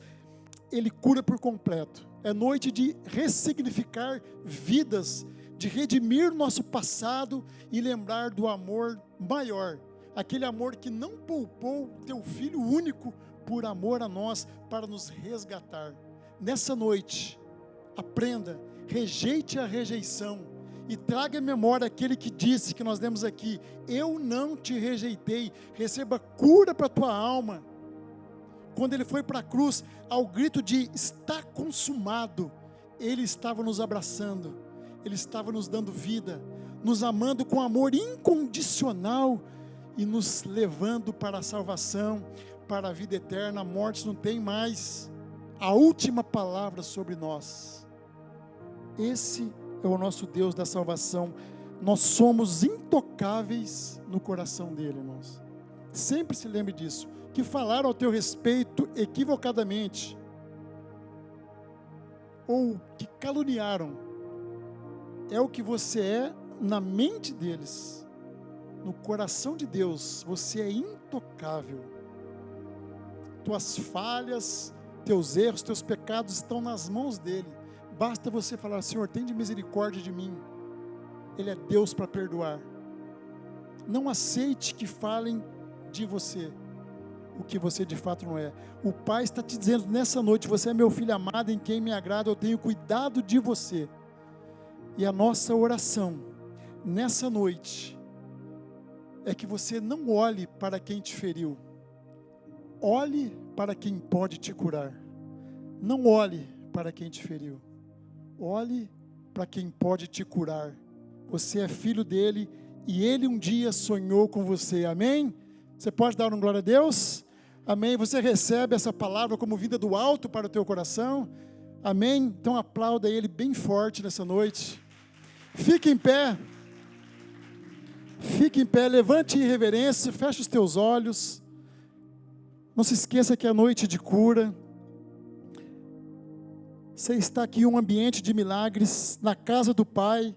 Ele cura por completo. É noite de ressignificar vidas, de redimir nosso passado e lembrar do amor maior, aquele amor que não poupou teu Filho único por amor a nós, para nos resgatar. Nessa noite, aprenda, rejeite a rejeição e traga à memória aquele que disse, que nós lemos aqui: eu não te rejeitei. Receba cura para a tua alma. Quando Ele foi para a cruz, ao grito de está consumado, Ele estava nos abraçando, Ele estava nos dando vida, nos amando com amor incondicional e nos levando para a salvação, para a vida eterna. A morte não tem mais a última palavra sobre nós. Esse é o nosso Deus da salvação. Nós somos intocáveis no coração dele, irmãos. Sempre se lembre disso. Que falaram ao teu respeito equivocadamente, ou que caluniaram, é o que você é na mente deles. No coração de Deus, você é intocável. Tuas falhas, teus erros, teus pecados estão nas mãos dele. Basta você falar: Senhor, tem de misericórdia de mim. Ele é Deus para perdoar. Não aceite que falem de você o que você de fato não é. O Pai está te dizendo nessa noite: você é meu filho amado, em quem me agrada, eu tenho cuidado de você. E a nossa oração nessa noite é que você não olhe para quem te feriu, olhe para quem pode te curar. Não olhe para quem te feriu, olhe para quem pode te curar. Você é filho dele e ele um dia sonhou com você, amém? Você pode dar um glória a Deus? Amém? Você recebe essa palavra como vinda do alto para o teu coração? Amém? Então aplauda ele bem forte nessa noite. Fique em pé. Fique em pé, levante em reverência, feche os teus olhos. Não se esqueça que é noite de cura. Você está aqui em um ambiente de milagres, na casa do Pai,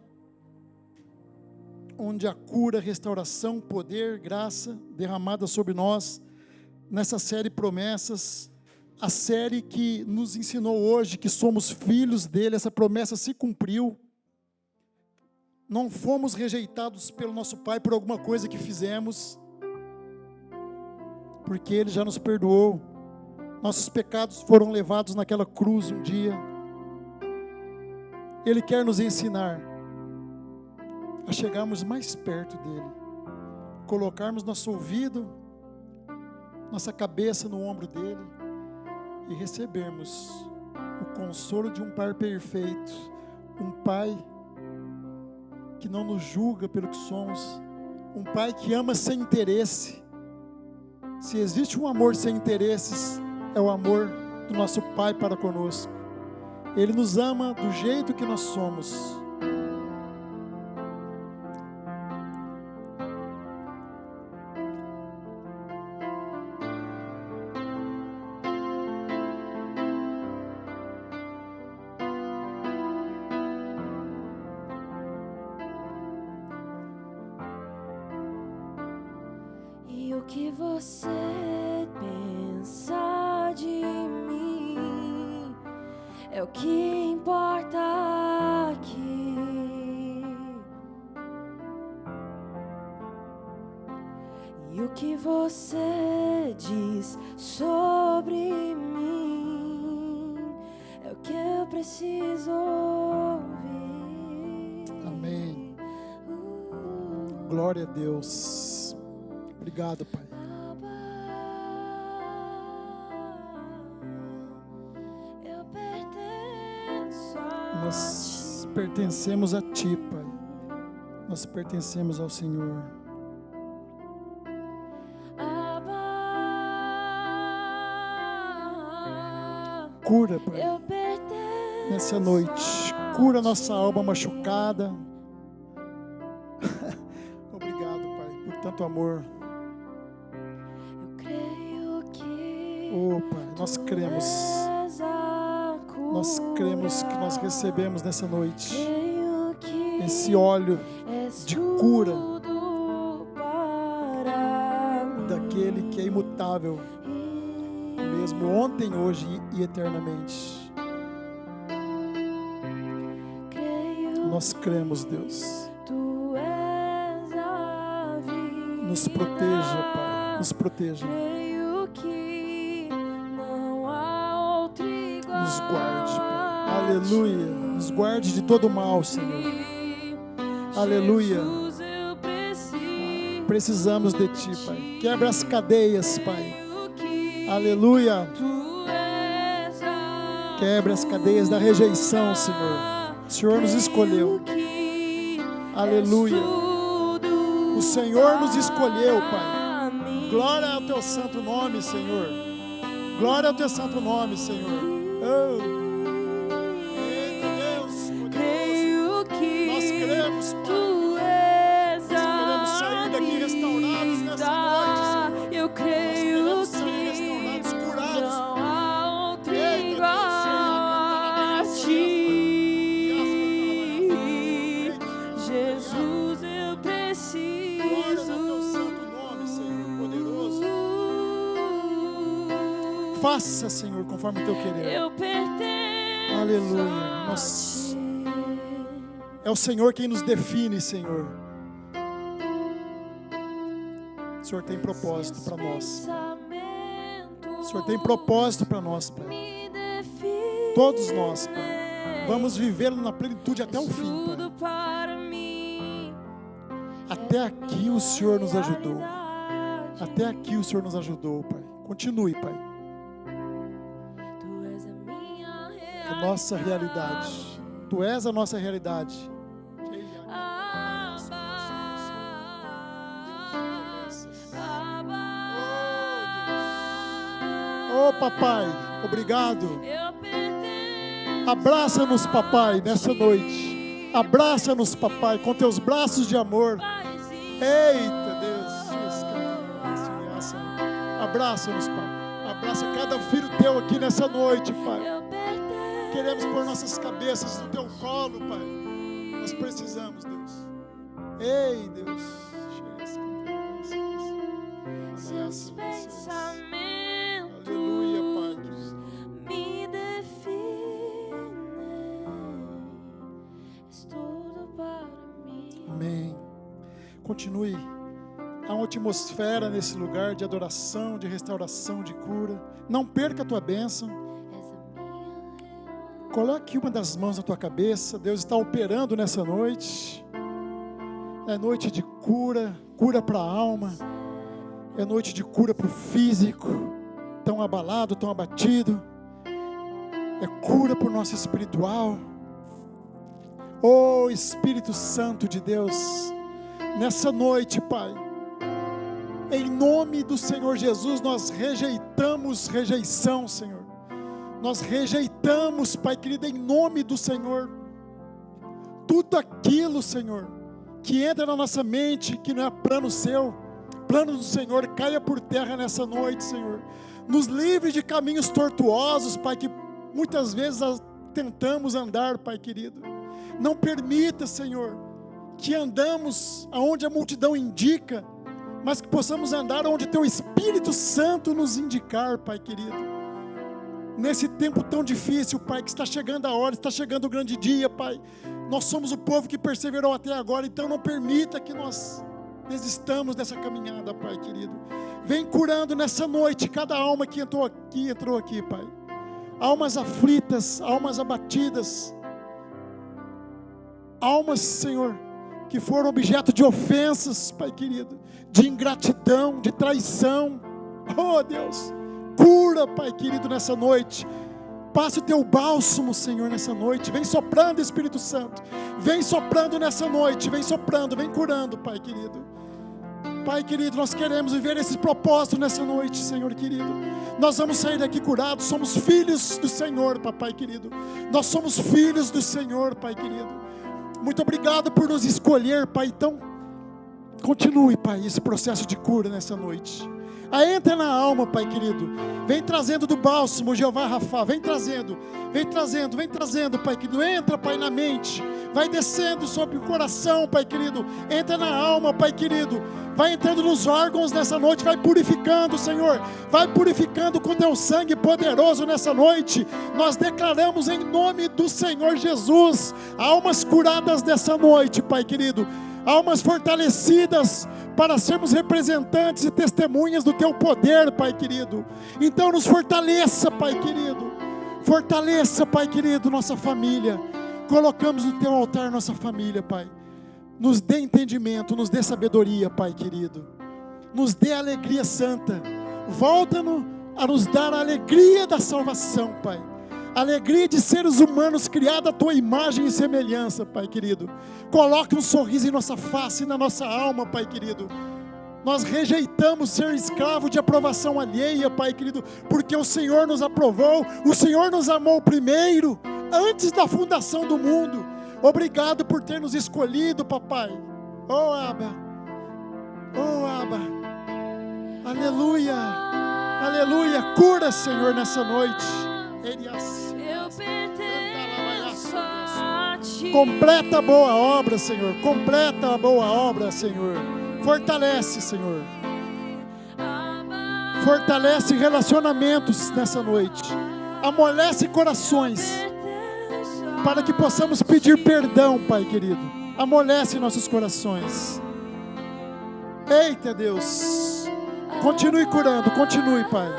onde a cura, restauração, poder, graça derramada sobre nós, nessa série Promessas, a série que nos ensinou hoje que somos filhos dele. Essa promessa se cumpriu. Não fomos rejeitados pelo nosso Pai por alguma coisa que fizemos, porque ele já nos perdoou. Nossos pecados foram levados naquela cruz um dia. Ele quer nos ensinar a chegarmos mais perto dele, colocarmos nosso ouvido, nossa cabeça no ombro dele e recebermos o consolo de um Pai perfeito, um Pai que não nos julga pelo que somos, um Pai que ama sem interesse. Se existe um amor sem interesses, é o amor do nosso Pai para conosco. Ele nos ama do jeito que nós somos. E o que você pensa de mim é o que importa aqui. E o que você diz sobre mim é o que eu preciso ouvir. Amém. Glória a Deus. Obrigado, Pai. Eu pertenço a Nós pertencemos a Ti, Pai. Nós pertencemos ao Senhor. Cura, Pai, Eu pertenço nessa noite. Cura nossa alma machucada. tanto amor. Eu creio que Oh, Pai, nós cremos. Nós cremos que nós recebemos nessa noite esse óleo de cura daquele que é imutável, mesmo ontem, hoje e eternamente. Nós cremos, Deus. Nos proteja, Pai, nos proteja. Nos guarde, Pai. Aleluia. Nos guarde de todo mal, Senhor. Aleluia. Precisamos de Ti, Pai. Quebra as cadeias, Pai. Aleluia. Quebra as cadeias da rejeição, Senhor. O Senhor nos escolheu. Aleluia. O Senhor nos escolheu, Pai. Glória ao Teu santo nome, Senhor. Glória ao Teu santo nome, Senhor. Oh. Eita, Deus poderoso. Nós cremos, Pai. Nós queremos sair daqui restaurados nessa noite, Senhor. Eu creio Nós queremos sair restaurados, curados. não há outro igual a Ti. Jesus, eu preciso. Glórias ao Teu santo nome, Senhor poderoso. Faça, Senhor, conforme o Teu querer. Eu pertenço. Aleluia. a Nós- Ti. É o Senhor quem nos define, Senhor. O Senhor tem propósito para nós. O Senhor tem propósito para nós, Pai. Todos nós, Pai. Vamos vivê-lo na plenitude até o fim, Pai. Tudo para mim. Até aqui o Senhor nos ajudou. Até aqui o Senhor nos ajudou, Pai. Continue, Pai. Tu és a minha A nossa realidade. Tu és a nossa realidade. Oh, Papai, obrigado. Eu pertenço. Abraça-nos, Papai, nessa noite. Abraça-nos, Papai, com Teus braços de amor. Eita, Deus. Abraça-nos, Pai. Abraça cada filho Teu aqui nessa noite, Pai. Eu pertenço. Queremos pôr nossas cabeças no Teu colo, Pai. Nós precisamos, Deus. Ei, Deus. Seus pensamentos Aleluia, Pai. me definem. És tudo para mim. Amém. Continue. Há uma atmosfera nesse lugar de adoração, de restauração, de cura. Não perca a tua bênção. És a minha. Coloque uma das mãos na tua cabeça. Deus está operando nessa noite. É noite de cura, cura para a alma. É noite de cura para o físico, tão abalado, tão abatido. É cura para o nosso espiritual. Oh, Espírito Santo de Deus, nessa noite, Pai, em nome do Senhor Jesus, nós rejeitamos rejeição, Senhor. Nós rejeitamos, Pai querido, em nome do Senhor, tudo aquilo, Senhor, que entra na nossa mente, que não é plano Seu, plano do Senhor, caia por terra nessa noite, Senhor. Nos livre de caminhos tortuosos, Pai, que muitas vezes tentamos andar, Pai querido. Não permita, Senhor, que andamos aonde a multidão indica, mas que possamos andar onde Teu Espírito Santo nos indicar, Pai querido. Nesse tempo tão difícil, Pai, que está chegando a hora, está chegando o grande dia, Pai. Nós somos o povo que perseverou até agora, então não permita que nós desistamos dessa caminhada, Pai querido. Vem curando nessa noite cada alma que entrou aqui, Pai. Almas aflitas, almas abatidas. Almas, Senhor, que foram objeto de ofensas, Pai querido, de ingratidão, de traição. Oh, Deus, cura, Pai querido, nessa noite. Passa o Teu bálsamo, Senhor, nessa noite. Vem soprando, Espírito Santo. Vem soprando nessa noite. Vem soprando, vem curando, Pai querido. Pai querido, nós queremos viver esse propósito nessa noite, Senhor querido. Nós vamos sair daqui curados. Somos filhos do Senhor, Papai querido. Nós somos filhos do Senhor, Pai querido. Muito obrigado por nos escolher, Pai, tão Continue, Pai, esse processo de cura nessa noite. Aí entra na alma, Pai querido. Vem trazendo do bálsamo, Jeová Rafá. Vem trazendo, Pai querido. Entra, Pai, na mente. Vai descendo sobre o coração, Pai querido. Entra na alma, Pai querido. Vai entrando nos órgãos nessa noite. Vai purificando, Senhor. Vai purificando com teu sangue poderoso nessa noite. Nós declaramos em nome do Senhor Jesus almas curadas nessa noite, Pai querido. Almas fortalecidas para sermos representantes e testemunhas do teu poder, Pai querido. Então nos fortaleça, Pai querido. Fortaleça, Pai querido, nossa família. Colocamos no teu altar nossa família, Pai. Nos dê entendimento, nos dê sabedoria, Pai querido. Nos dê alegria santa. Volta-nos a nos dar a alegria da salvação, Pai. Alegria de seres humanos criados à tua imagem e semelhança, Pai querido. Coloque um sorriso em nossa face e na nossa alma, Pai querido. Nós rejeitamos ser escravo de aprovação alheia, Pai querido, porque o Senhor nos aprovou, o Senhor nos amou primeiro, antes da fundação do mundo. Obrigado por ter nos escolhido, Papai. Oh, Abba. Oh, Abba. Aleluia. Aleluia. Cura, Senhor, nessa noite. Eu pertenço a ti. Completa a boa obra, Senhor. Completa a boa obra, Senhor. Fortalece, Senhor. Fortalece relacionamentos nessa noite. Amolece corações, para que possamos pedir perdão, Pai querido. Amolece nossos corações. Eita, Deus. Continue curando, continue, Pai.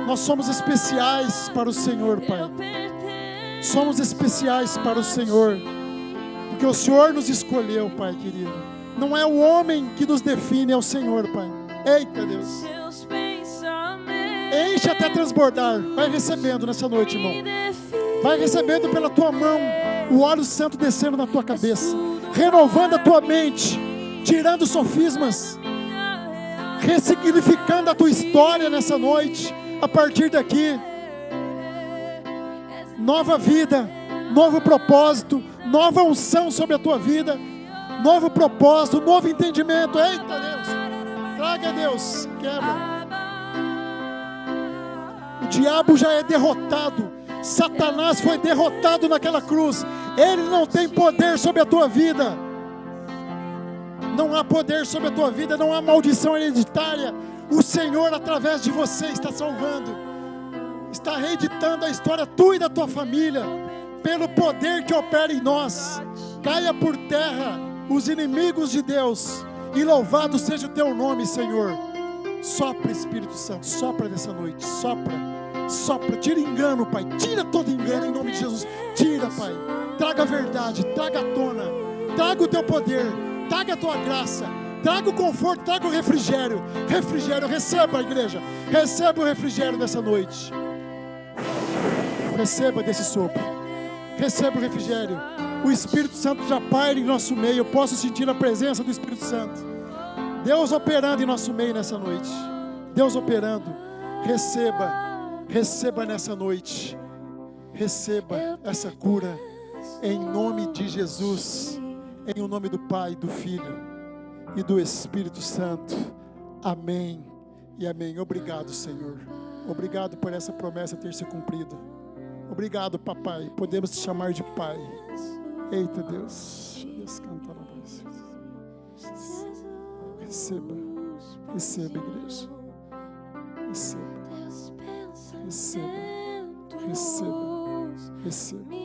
Nós somos especiais para o Senhor, Pai. Somos especiais para o Senhor, porque o Senhor nos escolheu, Pai querido. Não é o homem que nos define, é o Senhor, Pai. Eita, Deus. Enche até transbordar. Vai recebendo nessa noite, irmão. Vai recebendo pela tua mão o óleo santo descendo na tua cabeça, renovando a tua mente, tirando sofismas, ressignificando a tua história nessa noite. A partir daqui, nova vida, novo propósito, nova unção sobre a tua vida, novo propósito, novo entendimento. Eita, Deus, traga, Deus, quebra. O diabo já é derrotado, Satanás foi derrotado naquela cruz. Ele não tem poder sobre a tua vida. Não há poder sobre a tua vida, não há maldição hereditária. O Senhor, através de você, está salvando, está reeditando a história tua e da tua família, pelo poder que opera em nós. Caia por terra os inimigos de Deus, e louvado seja o teu nome, Senhor. Sopra, Espírito Santo, sopra nessa noite, sopra, sopra, tira engano, Pai, tira todo engano em nome de Jesus, tira, Pai, traga a verdade, traga à tona, traga o teu poder, traga a tua graça, traga o conforto, traga o refrigério. Refrigério, receba, a igreja. Receba o refrigério dessa noite. Receba desse sopro. Receba o refrigério. O Espírito Santo já paira em nosso meio. Eu posso sentir a presença do Espírito Santo. Deus operando em nosso meio nessa noite. Deus operando. Receba. Receba nessa noite. Receba essa cura. Em nome de Jesus. Em o nome do Pai, do Filho e do Espírito Santo. Amém e amém. Obrigado, Senhor. Obrigado por essa promessa ter se cumprido. Obrigado, Papai. Podemos te chamar de Pai. Eita, Deus. Receba. Receba, igreja. Receba. Receba. Receba. Receba.